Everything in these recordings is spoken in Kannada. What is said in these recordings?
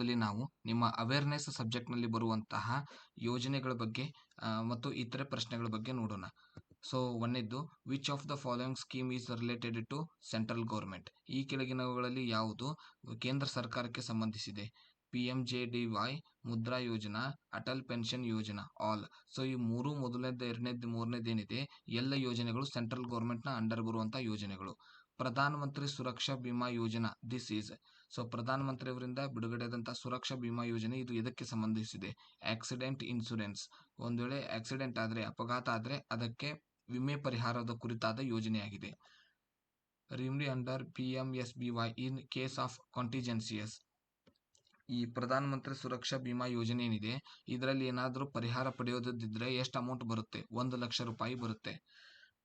ದಲ್ಲಿ ನಾವು ನಿಮ್ಮ ಅವೇರ್ನೆಸ್ ಸಬ್ಜೆಕ್ಟ್ನಲ್ಲಿ ಬರುವಂತಹ ಯೋಜನೆಗಳ ಬಗ್ಗೆ ಮತ್ತು ಇತರೆ ಪ್ರಶ್ನೆಗಳ ಬಗ್ಗೆ ನೋಡೋಣ. ಸೊ ಒಂದನೇದ್ದು, which of the following scheme is related to central government? ಈ ಕೆಳಗಿನವುಗಳಲ್ಲಿ ಯಾವುದು ಕೇಂದ್ರ ಸರ್ಕಾರಕ್ಕೆ ಸಂಬಂಧಿಸಿದೆ? PMJDY, Mudra Yojana, Atal pension Yojana, all. So ಈ ಮೂರು, ಮೊದಲನೇದು, ಎರಡನೇದು, ಮೂರನೇದೇನಿದೆ ಎಲ್ಲ ಯೋಜನೆಗಳು ಸೆಂಟ್ರಲ್ ಗೌರ್ಮೆಂಟ್ನ ಅಂಡರ್ ಬರುವಂತಹ ಯೋಜನೆಗಳು. Pradhan Mantri Suraksha Bima Yojana, this is. So Pradhan Mantri ಅವರಿಂದ ಬಿಡುಗಡೆಯಾದಂತಹ ಸುರಕ್ಷಾ ಬಿಮಾ ಯೋಜನೆ ಇದು ಎದಕ್ಕೆ ಸಂಬಂಧಿಸಿದೆ? Accident insurance. ಒಂದು ವೇಳೆ ಆಕ್ಸಿಡೆಂಟ್ ಆದರೆ, ಅಪಘಾತ ಆದರೆ ಅದಕ್ಕೆ ವಿಮೆ ಪರಿಹಾರದ ಕುರಿತಾದ ಯೋಜನೆಯಾಗಿದೆ. Remedy under PMSBY in case of contingencies. ಈ ಪ್ರಧಾನ ಮಂತ್ರಿ ಸುರಕ್ಷಾ ಬಿಮಾ ಯೋಜನೆ ಏನಿದೆ ಇದರಲ್ಲಿ ಏನಾದರೂ ಪರಿಹಾರ ಪಡೆಯೋದಿದ್ರೆ ಎಷ್ಟು ಅಮೌಂಟ್ ಬರುತ್ತೆ? 1,00,000 ರೂಪಾಯಿ ಬರುತ್ತೆ.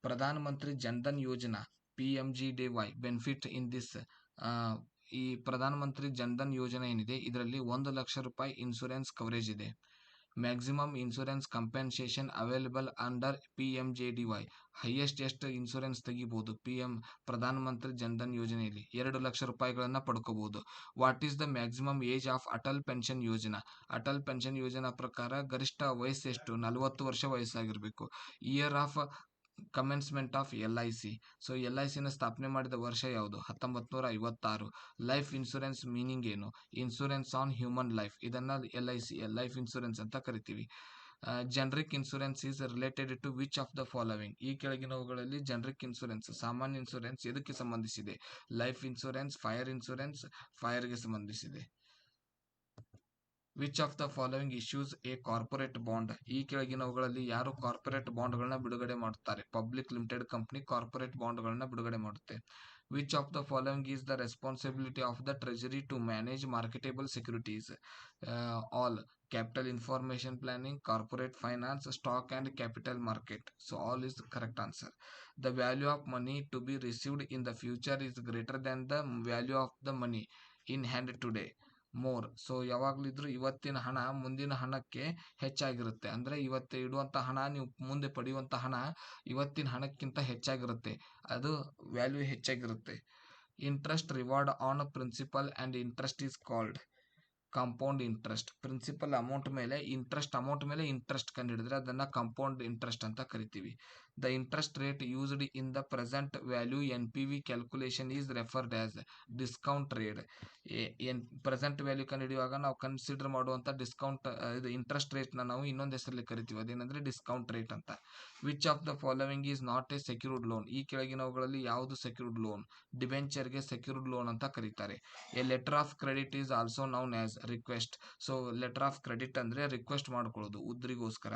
ಪ್ರಧಾನ ಮಂತ್ರಿ ಜನ್ಧನ್ ಯೋಜನಾ, PMGDY ಬೆನಿಫಿಟ್ ಇನ್ ದಿಸ್. ಈ ಪ್ರಧಾನ ಮಂತ್ರಿ ಜನ್ಧನ್ ಯೋಜನೆ ಏನಿದೆ ಇದರಲ್ಲಿ 1,00,000 ರೂಪಾಯಿ ಇನ್ಶೂರೆನ್ಸ್ ಕವರೇಜ್ ಇದೆ. Maximum insurance compensation available under PMJDY. Highest ಎಷ್ಟು ಇನ್ಶೂರೆನ್ಸ್ ತೆಗಿಬಹುದು ಪ್ರಧಾನ ಮಂತ್ರಿ ಜನ್ಧನ್ ಯೋಜನೆಯಲ್ಲಿ? 2,00,000 ರೂಪಾಯಿಗಳನ್ನ ಪಡ್ಕೋಬಹುದು. What is the maximum age of Atal pension Yojana? Atal pension ಯೋಜನಾ ಪ್ರಕಾರ ಗರಿಷ್ಠ ವಯಸ್ಸು ಎಷ್ಟು? 40 ವರ್ಷ ವಯಸ್ಸಾಗಿರಬೇಕು. Year of commencement of LIC. So LICನ ಸ್ಥಾಪನೆ ಮಾಡಿದ ವರ್ಷ ಯಾವುದು? 1956. ಲೈಫ್ ಇನ್ಶೂರೆನ್ಸ್ ಮೀನಿಂಗ್ ಏನು? Insurance on human life. ಇದನ್ನ LIC ಲೈಫ್ ಇನ್ಶೂರೆನ್ಸ್ ಅಂತ ಕರಿತೀವಿ. Generic insurance is related to which of the following? ಈ ಕೆಳಗಿನವುಗಳಲ್ಲಿ ಜನರಿಕ್ ಇನ್ಶೂರೆನ್ಸ್, ಸಾಮಾನ್ಯ ಇನ್ಶೂರೆನ್ಸ್ ಎದಕ್ಕೆ ಸಂಬಂಧಿಸಿದೆ? ಲೈಫ್ ಇನ್ಶೂರೆನ್ಸ್, ಫೈರ್ ಇನ್ಶೂರೆನ್ಸ್, ಫೈರ್ಗೆ ಸಂಬಂಧಿಸಿದೆ. Which of the following issues a corporate bond? ಈ ಕೆಳಗಿನವುಗಳಲ್ಲಿ ಯಾರು ಕಾರ್ಪೊರೇಟ್ ಬಾಂಡ್ಗಳನ್ನ ಬಿಡುಗಡೆ ಮಾಡುತ್ತಾರೆ? ಪಬ್ಲಿಕ್ ಲಿಮಿಟೆಡ್ ಕಂಪನಿ ಕಾರ್ಪೊರೇಟ್ ಬಾಂಡ್ಗಳನ್ನ ಬಿಡುಗಡೆ ಮಾಡುತ್ತೆ. Which of the following is the responsibility of the treasury to manage marketable securities? All. Capital information planning, corporate finance, stock and capital market. So all is the correct answer. The value of money to be received in the future is greater than the value of the money in hand today. More. So ಯಾವಾಗಲಿದ್ರು ಇವತ್ತಿನ ಹಣ ಮುಂದಿನ ಹಣಕ್ಕೆ ಹೆಚ್ಚಾಗಿರುತ್ತೆ. ಅಂದರೆ ಇವತ್ತು ಇಡುವಂಥ ಹಣ ನೀವು ಮುಂದೆ ಪಡೆಯುವಂಥ ಹಣ ಇವತ್ತಿನ ಹಣಕ್ಕಿಂತ ಹೆಚ್ಚಾಗಿರುತ್ತೆ, ಅದು ವ್ಯಾಲ್ಯೂ ಹೆಚ್ಚಾಗಿರುತ್ತೆ. Interest reward on principal and interest is called compound interest. Principal amount ಮೇಲೆ ಇಂಟ್ರೆಸ್ಟ್ ಕಂಡುಹಿಡಿದ್ರೆ ಅದನ್ನು ಕಾಂಪೌಂಡ್ ಇಂಟ್ರೆಸ್ಟ್ ಅಂತ ಕರಿತೀವಿ. The interest rate used in the present value NPV calculation is referred as discount rate. Present value ಕಂಡುಹಿಡಿಯುವಾಗ ನಾವು ಕನ್ಸಿಡರ್ ಮಾಡುವಂಥ ಡಿಸ್ಕೌಂಟ್ ಇದು ಇಂಟ್ರೆಸ್ಟ್ ರೇಟ್ನ ನಾವು ಇನ್ನೊಂದು ಹೆಸರಲ್ಲಿ ಕರಿತೀವಿ, ಅದೇನಂದ್ರೆ ಡಿಸ್ಕೌಂಟ್ ರೇಟ್ ಅಂತ. Which of the following is not a secured loan? ಈ ಕೆಳಗಿನವುಗಳಲ್ಲಿ ಯಾವುದು ಸೆಕ್ಯೂರ್ಡ್ ಲೋನ್? ಡಿಬೆಂಚರ್ಗೆ ಸೆಕ್ಯೂರ್ಡ್ ಲೋನ್ ಅಂತ ಕರೀತಾರೆ. A letter of credit is also known as request. So letter of credit ಅಂದ್ರೆ ರಿಕ್ವೆಸ್ಟ್ ಮಾಡ್ಕೊಳ್ಳೋದು ಉದ್ರಿಗೋಸ್ಕರ.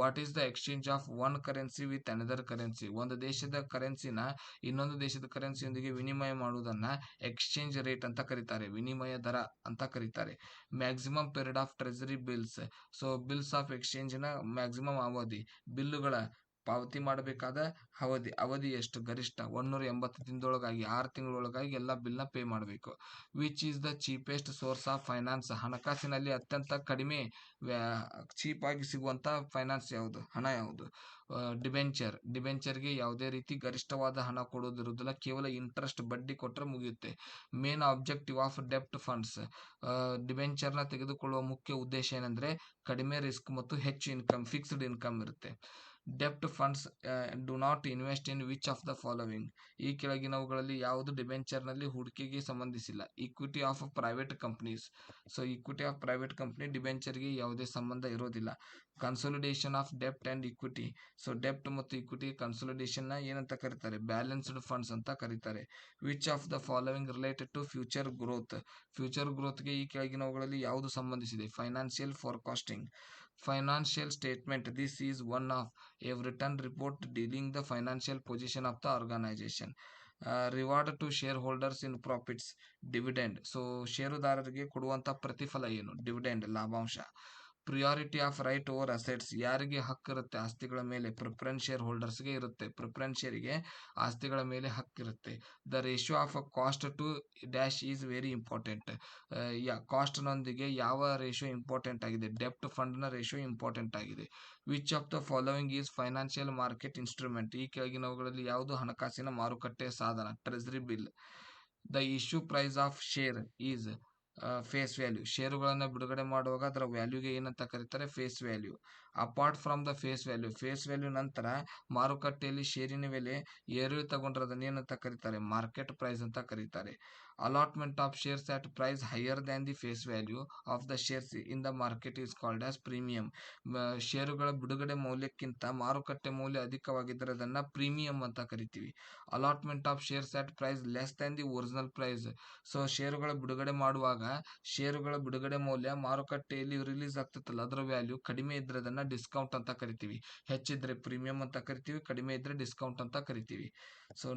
What is the exchange of one currency with another currency? ಒಂದು ದೇಶದ ಕರೆನ್ಸಿನ ಇನ್ನೊಂದು ದೇಶದ ಕರೆನ್ಸಿಯೊಂದಿಗೆ ವಿನಿಮಯ ಮಾಡುವುದನ್ನ ಎಕ್ಸ್ಚೇಂಜ್ ರೇಟ್ ಅಂತ ಕರೀತಾರೆ, ವಿನಿಮಯ ದರ ಅಂತ ಕರೀತಾರೆ. Maximum period of treasury bills. So bills of ಎಕ್ಸ್ಚೇಂಜ್ನ ಮ್ಯಾಕ್ಸಿಮಮ್ ಅವಧಿ, ಬಿಲ್ಲುಗಳ ಪಾವತಿ ಮಾಡಬೇಕಾದ ಅವಧಿ ಎಷ್ಟು? ಗರಿಷ್ಠ 180 ದಿನದೊಳಗಾಗಿ, 6 ತಿಂಗಳೊಳಗಾಗಿ ಎಲ್ಲ ಬಿಲ್ನ ಪೇ ಮಾಡಬೇಕು. Which is the cheapest source of finance? ಹಣಕಾಸಿನಲ್ಲಿ ಅತ್ಯಂತ ಕಡಿಮೆ ಚೀಪ್ ಆಗಿ ಸಿಗುವಂತ ಫೈನಾನ್ಸ್ ಯಾವುದು? ಹಣ ಯಾವುದು? ಡಿಬೆಂಚರ್ಗೆ ಯಾವುದೇ ರೀತಿ ಗರಿಷ್ಠವಾದ ಹಣ ಕೊಡೋದಿರುವುದಿಲ್ಲ, ಕೇವಲ ಇಂಟ್ರೆಸ್ಟ್ ಬಡ್ಡಿ ಕೊಟ್ಟರೆ ಮುಗಿಯುತ್ತೆ. ಮೇನ್ ಆಬ್ಜೆಕ್ಟಿವ್ ಆಫ್ ಡೆಪ್ಟ್ ಫಂಡ್ಸ್. ಡಿಬೆಂಚರ್ನ ತೆಗೆದುಕೊಳ್ಳುವ ಮುಖ್ಯ ಉದ್ದೇಶ ಏನಂದ್ರೆ ಕಡಿಮೆ ರಿಸ್ಕ್ ಮತ್ತು ಹೆಚ್ಚು ಇನ್ಕಮ್, ಫಿಕ್ಸ್ಡ್ ಇನ್ಕಮ್ ಇರುತ್ತೆ. ಡೆಪ್ಟ್ funds do not invest in which of the following? ಈ ಕೆಳಗಿನವುಗಳಲ್ಲಿ ಯಾವುದು ಡಿಬೆಂಚರ್ನಲ್ಲಿ ಹೂಡಿಕೆಗೆ ಸಂಬಂಧಿಸಿಲ್ಲ? Equity of private companies. So equity of private company ಡಿಬೆಂಚರ್ಗೆ ಯಾವುದೇ ಸಂಬಂಧ ಇರೋದಿಲ್ಲ. ಕನ್ಸೋಲಿಡೇಷನ್ ಆಫ್ ಡೆಪ್ಟ್ ಅಂಡ್ ಇಕ್ವಿಟಿ. ಸೊ ಡೆಪ್ಟ್ ಮತ್ತು ಇಕ್ವಿಟಿ ಕನ್ಸೋಲಿಡೇಷನ್ ಏನಂತ ಕರೀತಾರೆ? ಬ್ಯಾಲೆನ್ಸ್ಡ್ ಫಂಡ್ಸ್ ಅಂತ ಕರೀತಾರೆ. Which of the following related to future growth? Future ಗ್ರೋತ್ಗೆ ಈ ಕೆಳಗಿನವುಗಳಲ್ಲಿ ಯಾವುದು ಸಂಬಂಧಿಸಿದೆ? Financial forecasting. Financial statement, this is one of a written report dealing the financial position of the organization. Reward to shareholders in profits, dividend. So ಷೇರುದಾರರಿಗೆ ಕೊಡುವಂಥ ಪ್ರತಿಫಲ ಏನು? ಡಿವಿಡೆಂಡ್, ಲಾಭಾಂಶ. Priority of right over assets. ಯಾರಿಗೆ ಹಕ್ಕಿರುತ್ತೆ ಆಸ್ತಿಗಳ ಮೇಲೆ? ಪ್ರಿಫರೆನ್ಸ್ ಶೇರ್ ಹೋಲ್ಡರ್ಸ್ಗೆ ಇರುತ್ತೆ, ಪ್ರಿಫರೆನ್ಸ್ ಶೇರಿಗೆ ಆಸ್ತಿಗಳ ಮೇಲೆ ಹಕ್ಕಿರುತ್ತೆ. The ratio of cost to dash is very important. ಕಾಸ್ಟ್ನೊಂದಿಗೆ ಯಾವ ರೇಷಿಯೋ ಇಂಪಾರ್ಟೆಂಟ್ ಆಗಿದೆ? ಡೆಪ್ಟ್ ಫಂಡ್ನ ರೇಷಿಯೋ ಇಂಪಾರ್ಟೆಂಟ್ ಆಗಿದೆ. Which of the following is financial market instrument? ಈ ಕೆಳಗಿನವುಗಳಲ್ಲಿ ಯಾವುದು ಹಣಕಾಸಿನ ಮಾರುಕಟ್ಟೆ ಸಾಧನ? Treasury bill. The issue price of share is face value, ಷೇರುಗಳನ್ನು ಬಿಡುಗಡೆ ಮಾಡುವಾಗ ಅದರ ವ್ಯಾಲ್ಯೂಗೆ ಏನಂತ ಕರೀತಾರೆ, face value. Apart from the face value ನಂತರ ಮಾರುಕಟ್ಟೆಯಲ್ಲಿ ಷೇರಿನ ಬೆಲೆ ಏರಿಳಿತಗೊಂಡ್ರೆ ಅದನ್ನ ಏನಂತ ಕರೀತಾರೆ, ಮಾರ್ಕೆಟ್ ಪ್ರೈಸ್ ಅಂತ ಕರೀತಾರೆ. Allotment of shares at price higher than the face value of the shares in the market is called as premium. ಷೇರುಗಳ ಬಿಡುಗಡೆ ಮೌಲ್ಯಕ್ಕಿಂತ ಮಾರುಕಟ್ಟೆ ಮೌಲ್ಯ ಅಧಿಕವಾಗಿದ್ದರೆ ಅದನ್ನ ಪ್ರೀಮಿಯಂ ಅಂತ ಕರಿತೀವಿ. Allotment of shares at price less than the original price. So ಷೇರುಗಳ ಬಿಡುಗಡೆ ಮಾಡುವಾಗ ಷೇರುಗಳ ಬಿಡುಗಡೆ ಮೌಲ್ಯ ಮಾರುಕಟ್ಟೆಯಲ್ಲಿ ರಿಲೀಸ್ ಆಗ್ತೈತಲ್ಲ ಅದರ ವ್ಯಾಲ್ಯೂ ಕಡಿಮೆ ಇದ್ರೆ ಅದನ್ನ ಡಿಸ್ಕೌಂಟ್ ಅಂತ ಕರಿತೀವಿ. ಹೆಚ್ಚಿದ್ರೆ ಪ್ರೀಮಿಯಂ ಅಂತ ಕರಿತೀವಿ, ಕಡಿಮೆ ಇದ್ರೆ ಡಿಸ್ಕೌಂಟ್ ಅಂತ ಕರಿತೀವಿ. ಸೊ